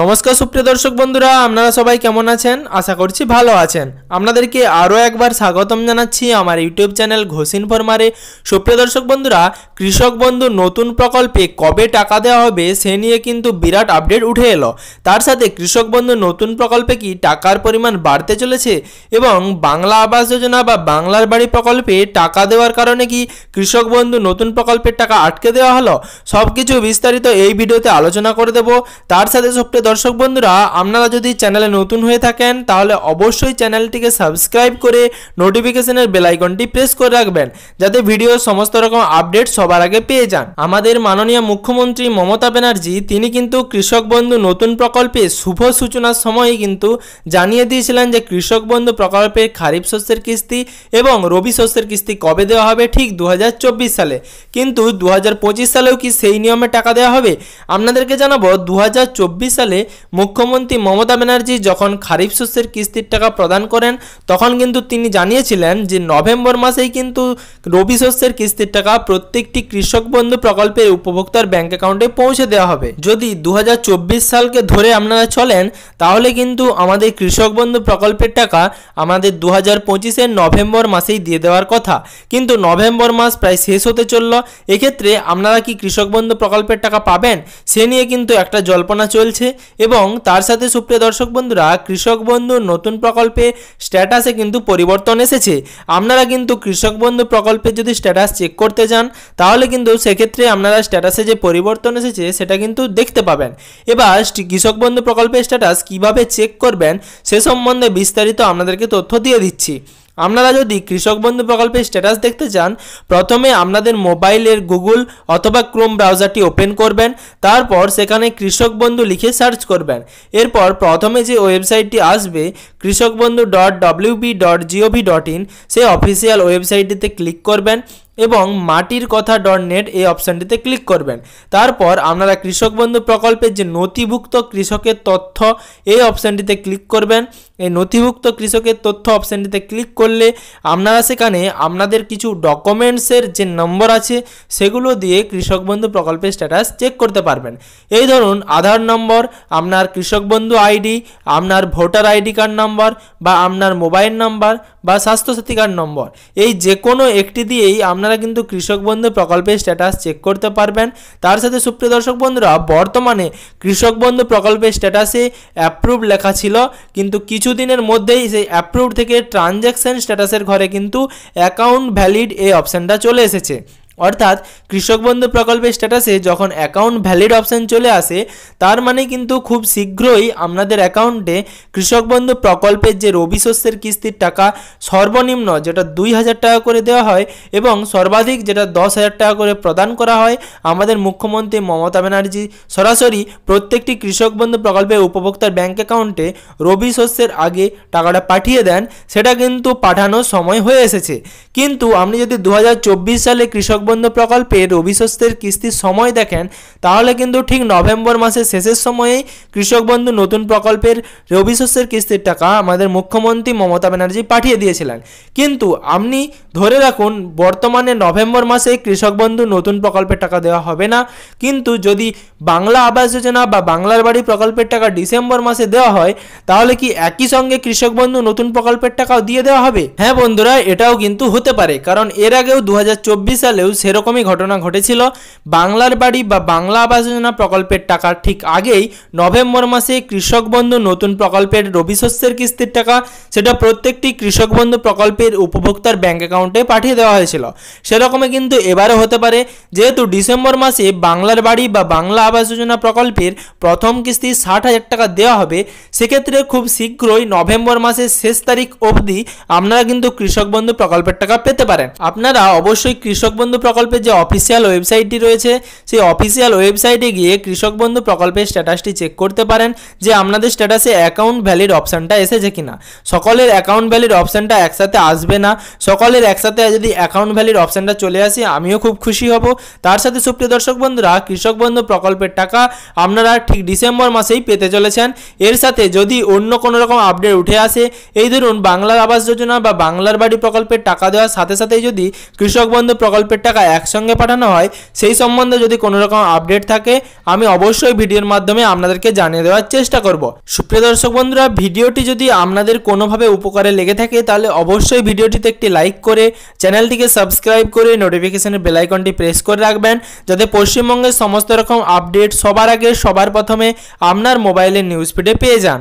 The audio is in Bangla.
নমস্কার সুপ্রিয় দর্শক বন্ধুরা, আপনারা সবাই কেমন আছেন? আশা করছি ভালো আছেন। আপনাদেরকে আরও একবার স্বাগতম জানাচ্ছি আমার ইউটিউব চ্যানেল ঘোষ ইনফরমারে। সুপ্রিয় দর্শক বন্ধুরা, কৃষক বন্ধু নতুন প্রকল্পে কবে টাকা দেওয়া হবে সে নিয়ে কিন্তু বিরাট আপডেট উঠে এলো। তার সাথে কৃষক বন্ধু নতুন প্রকল্পে কি টাকার পরিমাণ বাড়তে চলেছে এবং বাংলা আবাস যোজনা বা বাংলার বাড়ি প্রকল্পে টাকা দেওয়ার কারণে কি কৃষক বন্ধু নতুন প্রকল্পের টাকা আটকে দেওয়া হলো, সব কিছু বিস্তারিত এই ভিডিওতে আলোচনা করে দেব। তার সাথে দর্শক বন্ধুরা, আপনারা যদি চ্যানেলে নতুন হয়ে থাকেন তাহলে অবশ্যই চ্যানেলটিকে সাবস্ক্রাইব করে নোটিফিকেশনের বেল আইকনটি প্রেস করে রাখবেন, যাতে ভিডিওর সমস্ত রকম আপডেট সবার আগে পেয়ে যান। আমাদের মাননীয় মুখ্যমন্ত্রী মমতা ব্যানার্জি তিনি কিন্তু কৃষক বন্ধু নতুন প্রকল্পে শুভ সূচনার সময়ই কিন্তু জানিয়ে দিয়েছিলেন যে কৃষক বন্ধু প্রকল্পের খারিফ শস্যের কিস্তি এবং রবি শস্যের কিস্তি কবে দেওয়া হবে, ঠিক 2024 সালে। কিন্তু 2025 সালেও কি সেই নিয়মে টাকা দেওয়া হবে? আপনাদেরকে জানাবো 2024 সালে মুখ্যমন্ত্রী মমতা ব্যানার্জি যখন খারিফ শস্যের কিস্তির টাকা প্রদান করেন তখন কিন্তু তিনি জানিয়েছিলেন যে নভেম্বর মাসেই কিন্তু রবি শস্যের কিস্তির টাকা প্রত্যেকটি কৃষক বন্ধু প্রকল্পের উপভোক্তার ব্যাংক অ্যাকাউন্টে পৌঁছে দেওয়া হবে। যদি 2024 সালকে ধরে আপনারা চলেন তাহলে কিন্তু আমাদের কৃষক বন্ধু প্রকল্পের টাকা আমাদের 2025-এর নভেম্বর মাসেই দিয়ে দেওয়ার কথা, কিন্তু নভেম্বর মাস প্রায় শেষ হতে চলল। এক্ষেত্রে আপনারা কি কৃষক বন্ধু প্রকল্পের টাকা পাবেন সে নিয়ে কিন্তু একটা জল্পনা চলছে। এবং তার সাথে সুপ্রিয় দর্শক বন্ধুরা, কৃষক বন্ধু নতুন প্রকল্পে স্ট্যাটাসে কিন্তু পরিবর্তন এসেছে। আপনারা কিন্তু কৃষক বন্ধু প্রকল্পে যদি স্ট্যাটাস চেক করতে যান তাহলে কিন্তু সেক্ষেত্রে আপনারা স্ট্যাটাসে যে পরিবর্তন এসেছে সেটা কিন্তু দেখতে পাবেন। এবার কৃষক বন্ধু প্রকল্পের স্ট্যাটাস কিভাবে চেক করবেন সে সম্বন্ধে বিস্তারিত আপনাদেরকে তথ্য দিয়ে দিচ্ছি। আপনারা যদি কৃষক বন্ধু প্রকল্পের স্ট্যাটাস দেখতে চান, প্রথমে আপনাদের মোবাইলের গুগল অথবা ক্রোম ব্রাউজারটি ওপেন করবেন, তারপর সেখানে কৃষক বন্ধু লিখে সার্চ করবেন। এরপর প্রথমে যে ওয়েবসাইটটি আসবে কৃষকবন্ধু.wb.gov.in সেই অফিসিয়াল ওয়েবসাইটটিতে ক্লিক করবেন এবং মাটির কথা .net এই অপশানটিতে ক্লিক করবেন। তারপর আপনারা কৃষক বন্ধু প্রকল্পের যে নথিভুক্ত কৃষকের তথ্য এই অপশানটিতে ক্লিক করবেন। এই নথিভুক্ত কৃষকের তথ্য অপশানটিতে ক্লিক করলে আপনারা সেখানে আপনাদের কিছু ডকুমেন্টসের যে নম্বর আছে সেগুলো দিয়ে কৃষক বন্ধু প্রকল্পের স্ট্যাটাস চেক করতে পারবেন। এই ধরুন আধার নম্বর, আপনার কৃষক বন্ধু আইডি, আপনার ভোটার আইডি কার্ড নম্বর বা আপনার মোবাইল নম্বর বা স্বাস্থ্যসাথী কার্ড নম্বর, এই যে কোনো একটি দিয়েই আপনারা কিন্তু কৃষক বন্ধু প্রকল্পের স্ট্যাটাস চেক করতে পারবেন। তার সাথে সুপ্রিয় দর্শক বন্ধুরা, বর্তমানে কৃষক বন্ধু প্রকল্পের স্ট্যাটাসে অ্যাপ্রুভ লেখা ছিল, কিন্তু কিছুদিনের মধ্যেই সেই অ্যাপ্রুভ থেকে ট্রানজ্যাকশন স্ট্যাটাসের ঘরে কিন্তু অ্যাকাউন্ট ভ্যালিড এই অপশানটা চলে এসেছে। অর্থাৎ কৃষক বন্ধু প্রকল্পের স্ট্যাটাসে যখন অ্যাকাউন্ট ভ্যালিড অপশান চলে আসে তার মানে কিন্তু খুব শীঘ্রই আপনাদের অ্যাকাউন্টে কৃষক বন্ধু প্রকল্পের যে রবি শস্যের কিস্তির টাকা সর্বনিম্ন যেটা 2000 টাকা করে দেওয়া হয় এবং সর্বাধিক যেটা 10,000 টাকা করে প্রদান করা হয়, আমাদের মুখ্যমন্ত্রী মমতা ব্যানার্জি সরাসরি প্রত্যেকটি কৃষক বন্ধু প্রকল্পের উপভোক্তার ব্যাংক অ্যাকাউন্টে রবি শস্যের আগে টাকাটা পাঠিয়ে দেন, সেটা কিন্তু পাঠানোর সময় হয়ে এসেছে। কিন্তু আপনি যদি 2024 সালে কৃষক বন্ধু প্রকল্পে রবি শস্যের কিস্তির সময় দেখেন তাহলে কিন্তু ঠিক নভেম্বর মাসের শেষের সময়েই কৃষক বন্ধু নতুন প্রকল্পের রবি শস্যের কিস্তির টাকা আমাদের মুখ্যমন্ত্রী মমতা ব্যানার্জি পাঠিয়ে দিয়েছিলেন। কিন্তু আপনি ধরে রাখুন বর্তমানে নভেম্বর মাসে কৃষক বন্ধু নতুন প্রকল্পের টাকা দেওয়া হবে না, কিন্তু যদি বাংলা আবাস যোজনা বা বাংলার বাড়ি প্রকল্পের টাকা ডিসেম্বর মাসে দেওয়া হয় তাহলে কি একই সঙ্গে কৃষক বন্ধু নতুন প্রকল্পের টাকাও দিয়ে দেওয়া হবে? হ্যাঁ বন্ধুরা, এটাও কিন্তু হতে পারে, কারণ এর আগেও 2024 সালেও সেরকমই ঘটনা ঘটেছিল। বাংলার বাড়ি বা বাংলা আবাস যোজনা প্রকল্পের টাকার ঠিক আগেই নভেম্বর মাসে কৃষক বন্ধু নতুন প্রকল্পের রবি শস্যের কিস্তির টাকা সেটা প্রত্যেকটি কৃষক বন্ধু প্রকল্পের উপভোক্তার ব্যাংক অ্যাকাউন্টে পাঠিয়ে দেওয়া হয়েছিল। সেরকমই কিন্তু এবারও হতে পারে, যেহেতু ডিসেম্বর মাসে বাংলার বাড়ি বা বাংলা আবাস যোজনা প্রকল্পের প্রথম কিস্তি 60,000 টাকা দেওয়া হবে, সেক্ষেত্রে খুব শীঘ্রই নভেম্বর মাসের শেষ তারিখ অবধি আপনারা কিন্তু কৃষক বন্ধু প্রকল্পের টাকা পেতে পারেন। আপনারা অবশ্যই কৃষক বন্ধু প্রকল্পের যে অফিসিয়াল ওয়েবসাইটটি রয়েছে সেই অফিসিয়াল ওয়েবসাইটে গিয়ে কৃষক বন্ধু প্রকল্পের স্ট্যাটাসটি চেক করতে পারেন যে আপনাদের স্ট্যাটাসে অ্যাকাউন্ট ভ্যালিড অপশানটা এসেছে কিনা। সকলের অ্যাকাউন্ট ভ্যালিড অপশানটা একসাথে আসবে না, সকলের একসাথে যদি অ্যাকাউন্ট ভ্যালিড অপশানটা চলে আসে আমিও খুব খুশি হব। তার সাথে সুপ্রিয় দর্শক বন্ধুরা, কৃষক বন্ধু প্রকল্পের টাকা আপনারা ঠিক ডিসেম্বর মাসেই পেতে চলেছেন। এর সাথে যদি অন্য কোনো রকম আপডেট উঠে আসে, এই ধরুন বাংলার আবাস যোজনা বা বাংলার বাড়ি প্রকল্পের টাকা দেওয়ার সাথে সাথেই যদি কৃষক বন্ধু প্রকল্পের টাকা টাকা একসঙ্গে পাঠানো হয় সেই সম্বন্ধে যদি কোনো রকম আপডেট থাকে আমি অবশ্যই ভিডিওর মাধ্যমে আপনাদেরকে জানিয়ে দেওয়ার চেষ্টা করব। সুপ্রিয় দর্শক বন্ধুরা, ভিডিওটি যদি আপনাদের কোনোভাবে উপকারে লেগে থাকে তাহলে অবশ্যই ভিডিওটিতে একটি লাইক করে চ্যানেলটিকে সাবস্ক্রাইব করে নোটিফিকেশনের বেল আইকনটি প্রেস করে রাখবেন, যাতে পশ্চিমবঙ্গের সমস্ত রকম আপডেট সবার আগে সবার প্রথমে আপনার মোবাইলের নিউজ ফিডে পেয়ে যান।